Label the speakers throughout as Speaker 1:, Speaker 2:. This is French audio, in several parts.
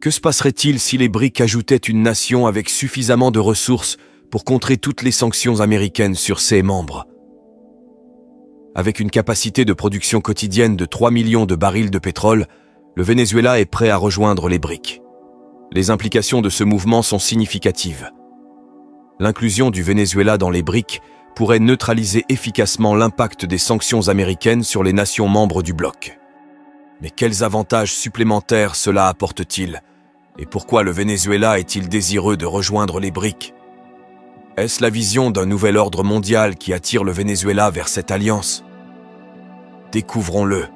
Speaker 1: Que se passerait-il si les BRICS ajoutaient une nation avec suffisamment de ressources pour contrer toutes les sanctions américaines sur ses membres? Avec une capacité de production quotidienne de 3 millions de barils de pétrole, le Venezuela est prêt à rejoindre les BRICS. Les implications de ce mouvement sont significatives. L'inclusion du Venezuela dans les BRICS pourrait neutraliser efficacement l'impact des sanctions américaines sur les nations membres du bloc. Mais quels avantages supplémentaires cela apporte-t-il? Et pourquoi le Venezuela est-il désireux de rejoindre les BRICS? Est-ce la vision d'un nouvel ordre mondial qui attire le Venezuela vers cette alliance? Découvrons-le.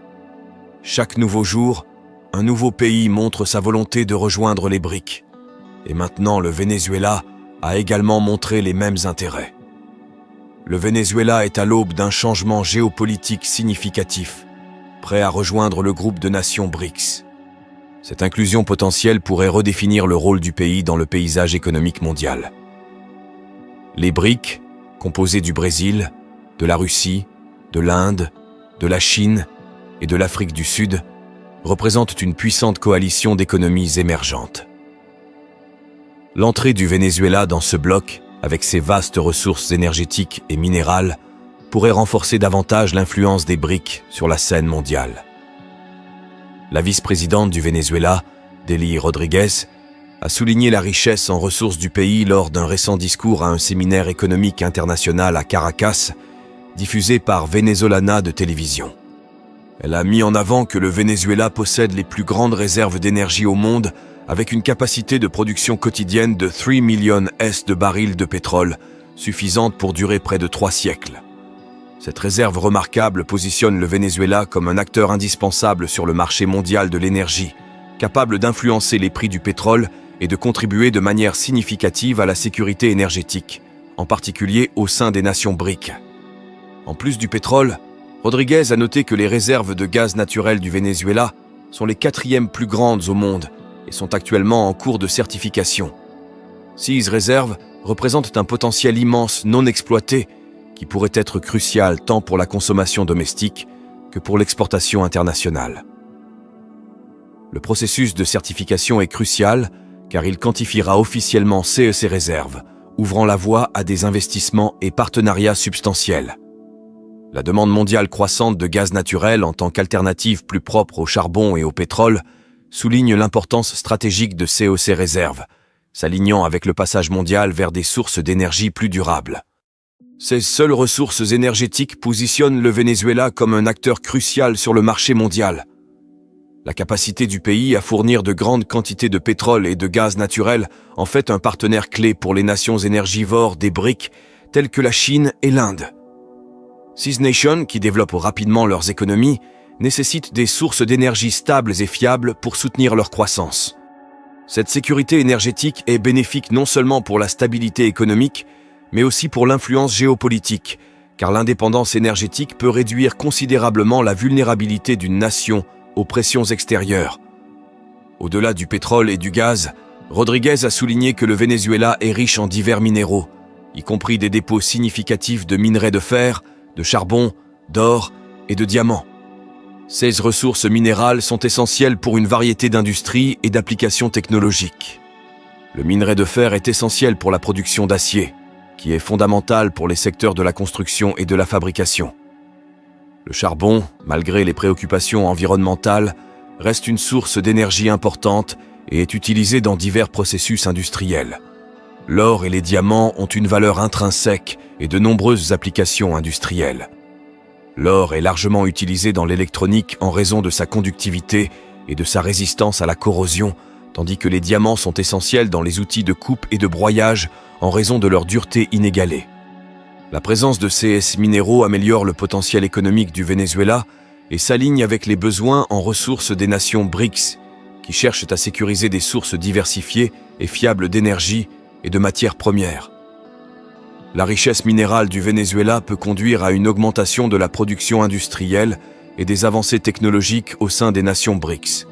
Speaker 1: Chaque nouveau jour, un nouveau pays montre sa volonté de rejoindre les BRICS. Et maintenant, le Venezuela a également montré les mêmes intérêts. Le Venezuela est à l'aube d'un changement géopolitique significatif, prêt à rejoindre le groupe de nations BRICS. Cette inclusion potentielle pourrait redéfinir le rôle du pays dans le paysage économique mondial. Les BRICS, composés du Brésil, de la Russie, de l'Inde, de la Chine et de l'Afrique du Sud, représentent une puissante coalition d'économies émergentes. L'entrée du Venezuela dans ce bloc, avec ses vastes ressources énergétiques et minérales, pourrait renforcer davantage l'influence des BRICS sur la scène mondiale. La vice-présidente du Venezuela, Delcy Rodríguez, a souligné la richesse en ressources du pays lors d'un récent discours à un séminaire économique international à Caracas, diffusé par Venezolana de télévision. Elle a mis en avant que le Venezuela possède les plus grandes réserves d'énergie au monde, avec une capacité de production quotidienne de 3 millions de barils de pétrole, suffisante pour durer près de 3 siècles. Cette réserve remarquable positionne le Venezuela comme un acteur indispensable sur le marché mondial de l'énergie, capable d'influencer les prix du pétrole et de contribuer de manière significative à la sécurité énergétique, en particulier au sein des nations BRICS. En plus du pétrole, Rodríguez a noté que les réserves de gaz naturel du Venezuela sont les 4e plus grandes au monde et sont actuellement en cours de certification. Ces réserves représentent un potentiel immense non exploité qui pourrait être crucial tant pour la consommation domestique que pour l'exportation internationale. Le processus de certification est crucial car il quantifiera officiellement ces réserves, ouvrant la voie à des investissements et partenariats substantiels. La demande mondiale croissante de gaz naturel en tant qu'alternative plus propre au charbon et au pétrole souligne l'importance stratégique de ces réserves, s'alignant avec le passage mondial vers des sources d'énergie plus durables. Ces seules ressources énergétiques positionnent le Venezuela comme un acteur crucial sur le marché mondial. La capacité du pays à fournir de grandes quantités de pétrole et de gaz naturel en fait un partenaire clé pour les nations énergivores des BRICS telles que la Chine et l'Inde. Ces nations, qui développent rapidement leurs économies, nécessitent des sources d'énergie stables et fiables pour soutenir leur croissance. Cette sécurité énergétique est bénéfique non seulement pour la stabilité économique, mais aussi pour l'influence géopolitique, car l'indépendance énergétique peut réduire considérablement la vulnérabilité d'une nation aux pressions extérieures. Au-delà du pétrole et du gaz, Rodríguez a souligné que le Venezuela est riche en divers minéraux, y compris des dépôts significatifs de minerais de fer, de charbon, d'or et de diamants. Ces ressources minérales sont essentielles pour une variété d'industries et d'applications technologiques. Le minerai de fer est essentiel pour la production d'acier, qui est fondamental pour les secteurs de la construction et de la fabrication. Le charbon, malgré les préoccupations environnementales, reste une source d'énergie importante et est utilisé dans divers processus industriels. L'or et les diamants ont une valeur intrinsèque et de nombreuses applications industrielles. L'or est largement utilisé dans l'électronique en raison de sa conductivité et de sa résistance à la corrosion, tandis que les diamants sont essentiels dans les outils de coupe et de broyage en raison de leur dureté inégalée. La présence de ces minéraux améliore le potentiel économique du Venezuela et s'aligne avec les besoins en ressources des nations BRICS, qui cherchent à sécuriser des sources diversifiées et fiables d'énergie et de matières premières. La richesse minérale du Venezuela peut conduire à une augmentation de la production industrielle et des avancées technologiques au sein des nations BRICS.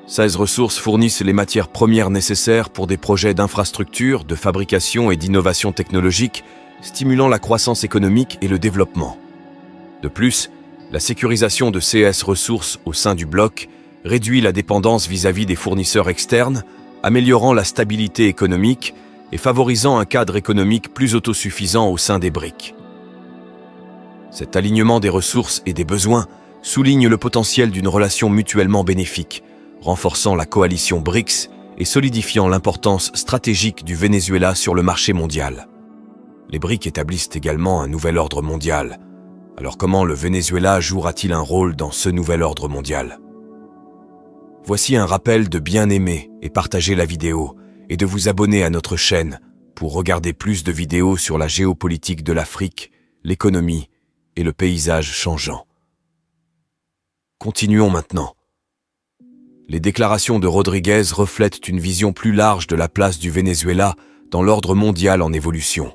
Speaker 1: Ces ressources fournissent les matières premières nécessaires pour des projets d'infrastructure, de fabrication et d'innovation technologique, stimulant la croissance économique et le développement. De plus, la sécurisation de ces ressources au sein du bloc réduit la dépendance vis-à-vis des fournisseurs externes, améliorant la stabilité économique et favorisant un cadre économique plus autosuffisant au sein des BRIC. Cet alignement des ressources et des besoins souligne le potentiel d'une relation mutuellement bénéfique, renforçant la coalition BRICS et solidifiant l'importance stratégique du Venezuela sur le marché mondial. Les BRIC établissent également un nouvel ordre mondial. Alors comment le Venezuela jouera-t-il un rôle dans ce nouvel ordre mondial? Voici un rappel de bien aimer et partager la vidéo et de vous abonner à notre chaîne pour regarder plus de vidéos sur la géopolitique de l'Afrique, l'économie et le paysage changeant. Continuons maintenant. Les déclarations de Rodríguez reflètent une vision plus large de la place du Venezuela dans l'ordre mondial en évolution.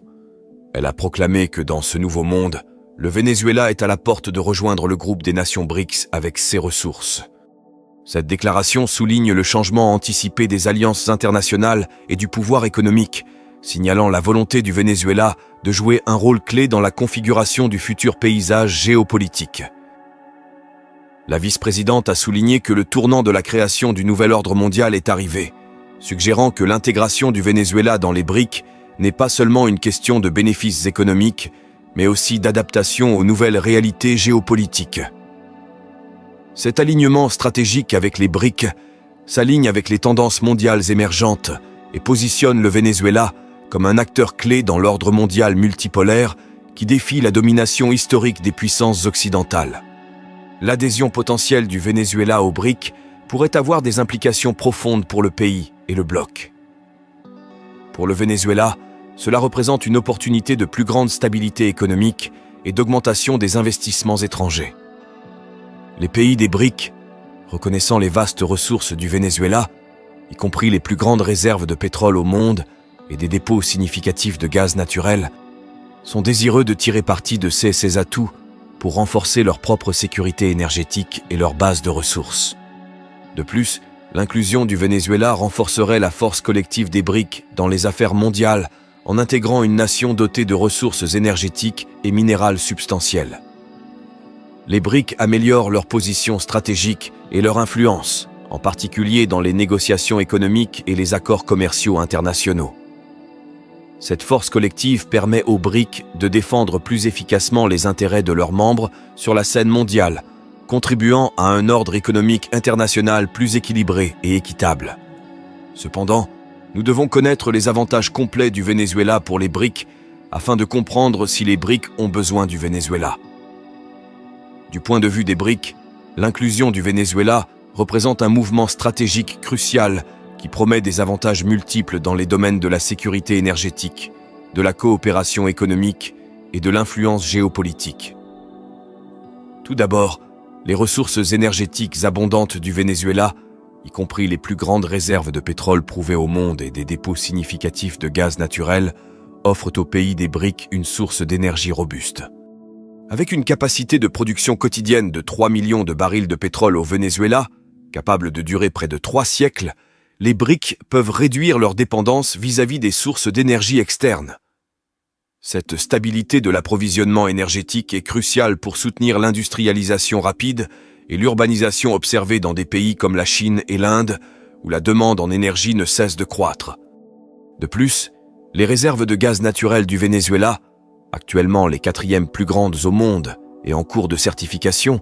Speaker 1: Elle a proclamé que dans ce nouveau monde, le Venezuela est à la porte de rejoindre le groupe des nations BRICS avec ses ressources. Cette déclaration souligne le changement anticipé des alliances internationales et du pouvoir économique, signalant la volonté du Venezuela de jouer un rôle clé dans la configuration du futur paysage géopolitique. La vice-présidente a souligné que le tournant de la création du nouvel ordre mondial est arrivé, suggérant que l'intégration du Venezuela dans les BRIC n'est pas seulement une question de bénéfices économiques, mais aussi d'adaptation aux nouvelles réalités géopolitiques. Cet alignement stratégique avec les BRIC s'aligne avec les tendances mondiales émergentes et positionne le Venezuela comme un acteur clé dans l'ordre mondial multipolaire qui défie la domination historique des puissances occidentales. L'adhésion potentielle du Venezuela aux BRIC pourrait avoir des implications profondes pour le pays et le bloc. Pour le Venezuela, cela représente une opportunité de plus grande stabilité économique et d'augmentation des investissements étrangers. Les pays des BRIC, reconnaissant les vastes ressources du Venezuela, y compris les plus grandes réserves de pétrole au monde et des dépôts significatifs de gaz naturel, sont désireux de tirer parti de ces atouts pour renforcer leur propre sécurité énergétique et leur base de ressources. De plus, l'inclusion du Venezuela renforcerait la force collective des BRIC dans les affaires mondiales en intégrant une nation dotée de ressources énergétiques et minérales substantielles. Les BRIC améliorent leur position stratégique et leur influence, en particulier dans les négociations économiques et les accords commerciaux internationaux. Cette force collective permet aux BRIC de défendre plus efficacement les intérêts de leurs membres sur la scène mondiale, contribuant à un ordre économique international plus équilibré et équitable. Cependant, nous devons connaître les avantages complets du Venezuela pour les BRIC afin de comprendre si les BRIC ont besoin du Venezuela. Du point de vue des BRIC, l'inclusion du Venezuela représente un mouvement stratégique crucial qui promet des avantages multiples dans les domaines de la sécurité énergétique, de la coopération économique et de l'influence géopolitique. Tout d'abord, les ressources énergétiques abondantes du Venezuela, y compris les plus grandes réserves de pétrole prouvées au monde et des dépôts significatifs de gaz naturel, offrent aux pays des BRIC une source d'énergie robuste. Avec une capacité de production quotidienne de 3 millions de barils de pétrole au Venezuela, capable de durer près de 3 siècles, les BRIC peuvent réduire leur dépendance vis-à-vis des sources d'énergie externes. Cette stabilité de l'approvisionnement énergétique est cruciale pour soutenir l'industrialisation rapide et l'urbanisation observée dans des pays comme la Chine et l'Inde, où la demande en énergie ne cesse de croître. De plus, les réserves de gaz naturel du Venezuela, actuellement les 4e plus grandes au monde et en cours de certification,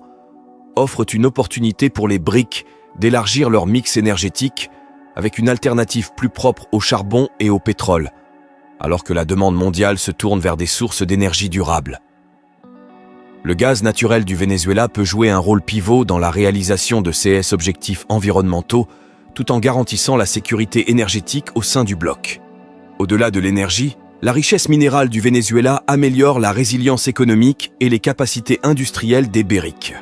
Speaker 1: offrent une opportunité pour les BRIC d'élargir leur mix énergétique avec une alternative plus propre au charbon et au pétrole, alors que la demande mondiale se tourne vers des sources d'énergie durables. Le gaz naturel du Venezuela peut jouer un rôle pivot dans la réalisation de ces objectifs environnementaux, tout en garantissant la sécurité énergétique au sein du bloc. Au-delà de l'énergie, la richesse minérale du Venezuela améliore la résilience économique et les capacités industrielles des BRIC.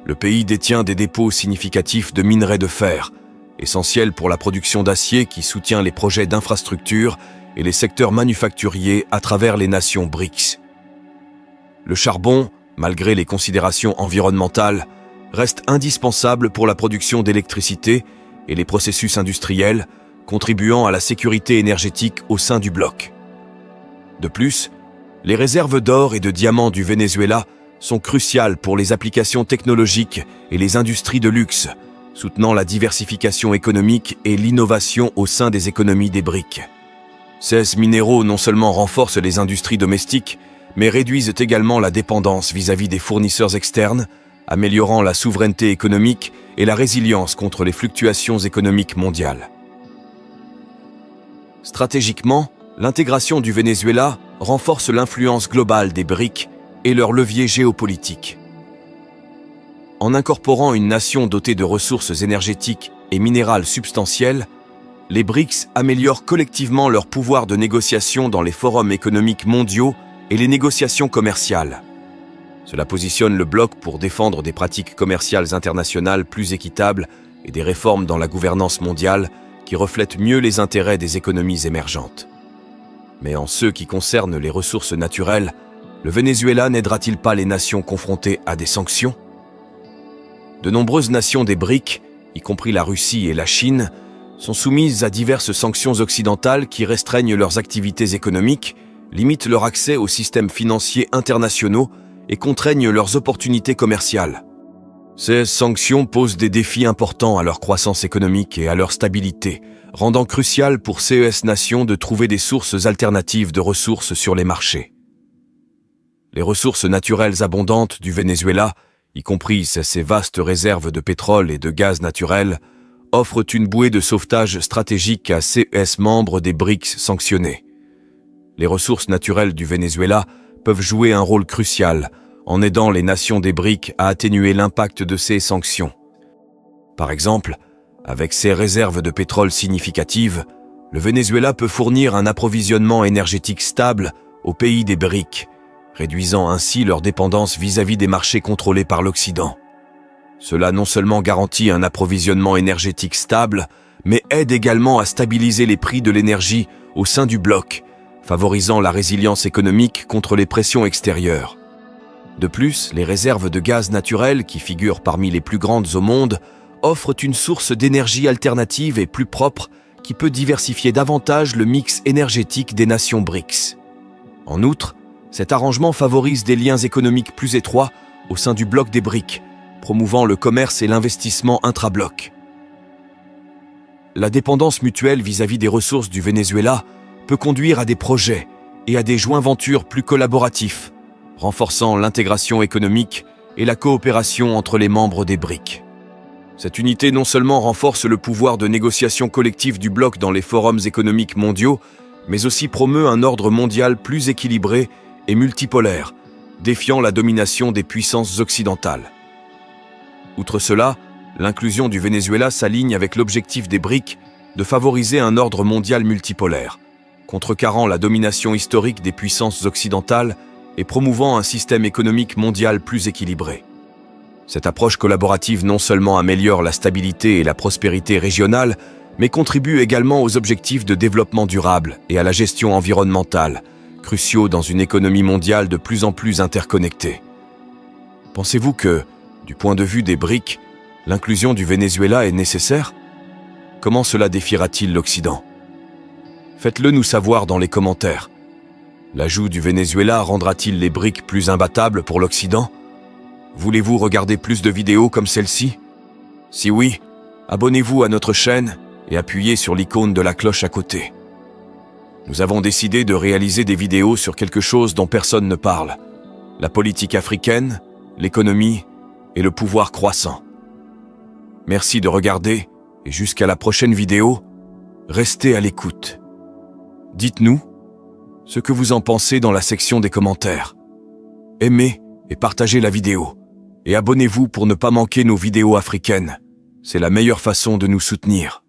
Speaker 1: Le pays détient des dépôts significatifs de minerais de fer, essentiels pour la production d'acier qui soutient les projets d'infrastructure et les secteurs manufacturiers à travers les nations BRICS. Le charbon, malgré les considérations environnementales, reste indispensable pour la production d'électricité et les processus industriels, contribuant à la sécurité énergétique au sein du bloc. De plus, les réserves d'or et de diamants du Venezuela sont cruciales pour les applications technologiques et les industries de luxe, soutenant la diversification économique et l'innovation au sein des économies des BRIC. Ces minéraux non seulement renforcent les industries domestiques, mais réduisent également la dépendance vis-à-vis des fournisseurs externes, améliorant la souveraineté économique et la résilience contre les fluctuations économiques mondiales. Stratégiquement, l'intégration du Venezuela renforce l'influence globale des BRIC et leur levier géopolitique. En incorporant une nation dotée de ressources énergétiques et minérales substantielles, les BRICS améliorent collectivement leur pouvoir de négociation dans les forums économiques mondiaux et les négociations commerciales. Cela positionne le bloc pour défendre des pratiques commerciales internationales plus équitables et des réformes dans la gouvernance mondiale qui reflètent mieux les intérêts des économies émergentes. Mais en ce qui concerne les ressources naturelles, le Venezuela n'aidera-t-il pas les nations confrontées à des sanctions ? De nombreuses nations des BRIC, y compris la Russie et la Chine, sont soumises à diverses sanctions occidentales qui restreignent leurs activités économiques, limitent leur accès aux systèmes financiers internationaux et contraignent leurs opportunités commerciales. Ces sanctions posent des défis importants à leur croissance économique et à leur stabilité, rendant crucial pour ces nations de trouver des sources alternatives de ressources sur les marchés. Les ressources naturelles abondantes du Venezuela, y compris ses vastes réserves de pétrole et de gaz naturel, offrent une bouée de sauvetage stratégique à ces membres des BRICS sanctionnés. Les ressources naturelles du Venezuela peuvent jouer un rôle crucial en aidant les nations des BRICS à atténuer l'impact de ces sanctions. Par exemple, avec ses réserves de pétrole significatives, le Venezuela peut fournir un approvisionnement énergétique stable aux pays des BRICS, réduisant ainsi leur dépendance vis-à-vis des marchés contrôlés par l'Occident. Cela non seulement garantit un approvisionnement énergétique stable, mais aide également à stabiliser les prix de l'énergie au sein du bloc, favorisant la résilience économique contre les pressions extérieures. De plus, les réserves de gaz naturel, qui figurent parmi les plus grandes au monde, offrent une source d'énergie alternative et plus propre qui peut diversifier davantage le mix énergétique des nations BRICS. En outre, cet arrangement favorise des liens économiques plus étroits au sein du bloc des BRICS, promouvant le commerce et l'investissement intra-bloc. La dépendance mutuelle vis-à-vis des ressources du Venezuela peut conduire à des projets et à des joints-ventures plus collaboratifs, renforçant l'intégration économique et la coopération entre les membres des BRICS. Cette unité non seulement renforce le pouvoir de négociation collective du bloc dans les forums économiques mondiaux, mais aussi promeut un ordre mondial plus équilibré et multipolaire, défiant la domination des puissances occidentales. Outre cela, l'inclusion du Venezuela s'aligne avec l'objectif des BRICS de favoriser un ordre mondial multipolaire, contrecarrant la domination historique des puissances occidentales et promouvant un système économique mondial plus équilibré. Cette approche collaborative non seulement améliore la stabilité et la prospérité régionale, mais contribue également aux objectifs de développement durable et à la gestion environnementale, cruciaux dans une économie mondiale de plus en plus interconnectée. Pensez-vous que, du point de vue des BRICS, l'inclusion du Venezuela est nécessaire ? Comment cela défiera-t-il l'Occident ? Faites-le nous savoir dans les commentaires. L'ajout du Venezuela rendra-t-il les BRICS plus imbattables pour l'Occident ? Voulez-vous regarder plus de vidéos comme celle-ci ? Si oui, abonnez-vous à notre chaîne et appuyez sur l'icône de la cloche à côté. Nous avons décidé de réaliser des vidéos sur quelque chose dont personne ne parle, la politique africaine, l'économie et le pouvoir croissant. Merci de regarder et jusqu'à la prochaine vidéo, restez à l'écoute. Dites-nous ce que vous en pensez dans la section des commentaires. Aimez et partagez la vidéo. Et abonnez-vous pour ne pas manquer nos vidéos africaines. C'est la meilleure façon de nous soutenir.